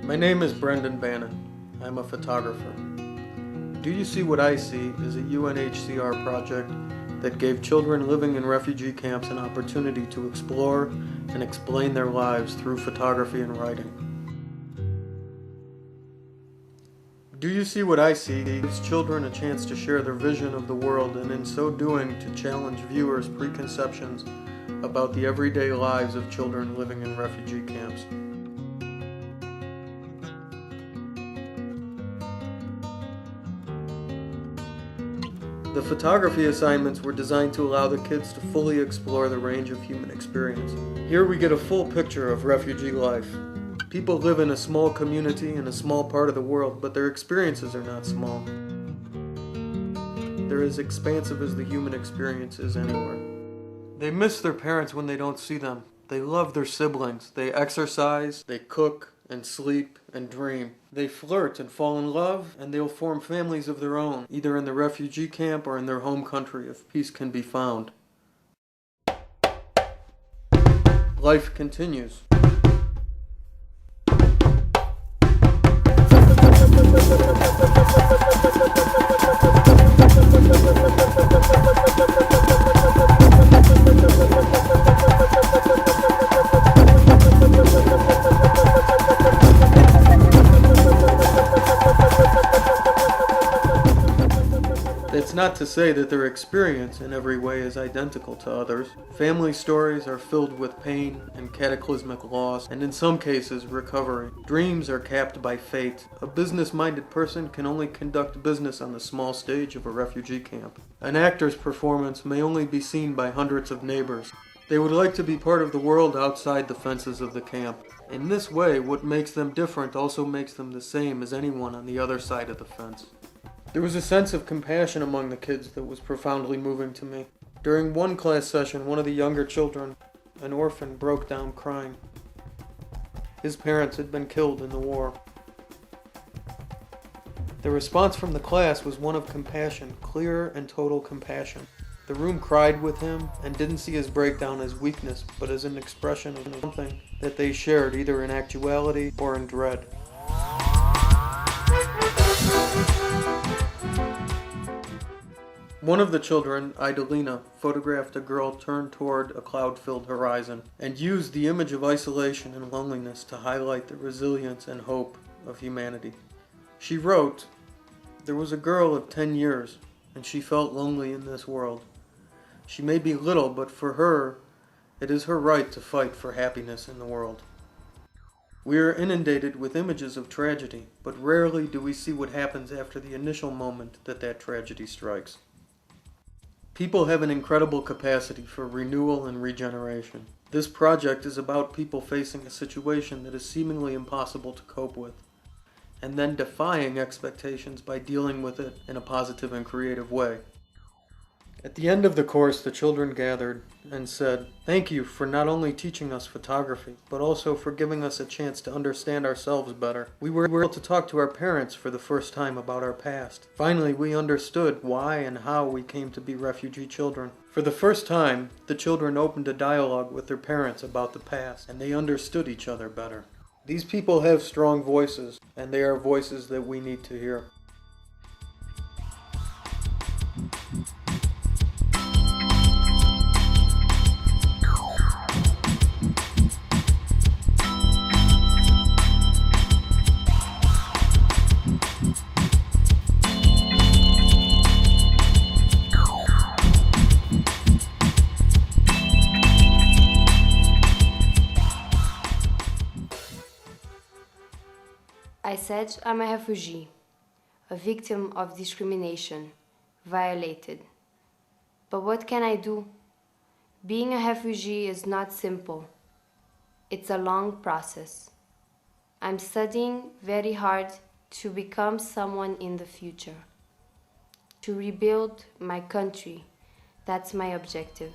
My name is Brandan Bannon. I'm a photographer. Do You See What I See is a UNHCR project that gave children living in refugee camps an opportunity to explore and explain their lives through photography and writing. Do You See What I See gives children a chance to share their vision of the world and in so doing to challenge viewers' preconceptions about the everyday lives of children living in refugee camps. The photography assignments were designed to allow the kids to fully explore the range of human experience. Here we get a full picture of refugee life. People live in a small community in a small part of the world, but their experiences are not small. They're as expansive as the human experience is anywhere. They miss their parents when they don't see them. They love their siblings. They exercise, they cook and sleep and dream. They flirt and fall in love, and they'll form families of their own, either in the refugee camp or in their home country if peace can be found. Life continues. It's not to say that their experience in every way is identical to others. Family stories are filled with pain and cataclysmic loss, and in some cases, recovery. Dreams are capped by fate. A business-minded person can only conduct business on the small stage of a refugee camp. An actor's performance may only be seen by hundreds of neighbors. They would like to be part of the world outside the fences of the camp. In this way, what makes them different also makes them the same as anyone on the other side of the fence. There was a sense of compassion among the kids that was profoundly moving to me. During one class session, one of the younger children, an orphan, broke down crying. His parents had been killed in the war. The response from the class was one of compassion, clear and total compassion. The room cried with him and didn't see his breakdown as weakness, but as an expression of something that they shared either in actuality or in dread. One of the children, Idalina, photographed a girl turned toward a cloud-filled horizon and used the image of isolation and loneliness to highlight the resilience and hope of humanity. She wrote, "There was a girl of 10 years, and she felt lonely in this world. She may be little, but for her, it is her right to fight for happiness in the world." We are inundated with images of tragedy, but rarely do we see what happens after the initial moment that tragedy strikes. People have an incredible capacity for renewal and regeneration. This project is about people facing a situation that is seemingly impossible to cope with, and then defying expectations by dealing with it in a positive and creative way. At the end of the course, the children gathered and said, "Thank you for not only teaching us photography, but also for giving us a chance to understand ourselves better. We were able to talk to our parents for the first time about our past. Finally, we understood why and how we came to be refugee children." For the first time, the children opened a dialogue with their parents about the past, and they understood each other better. These people have strong voices, and they are voices that we need to hear. I said I'm a refugee, a victim of discrimination, violated. But what can I do? Being a refugee is not simple. It's a long process. I'm studying very hard to become someone in the future. To rebuild my country, that's my objective.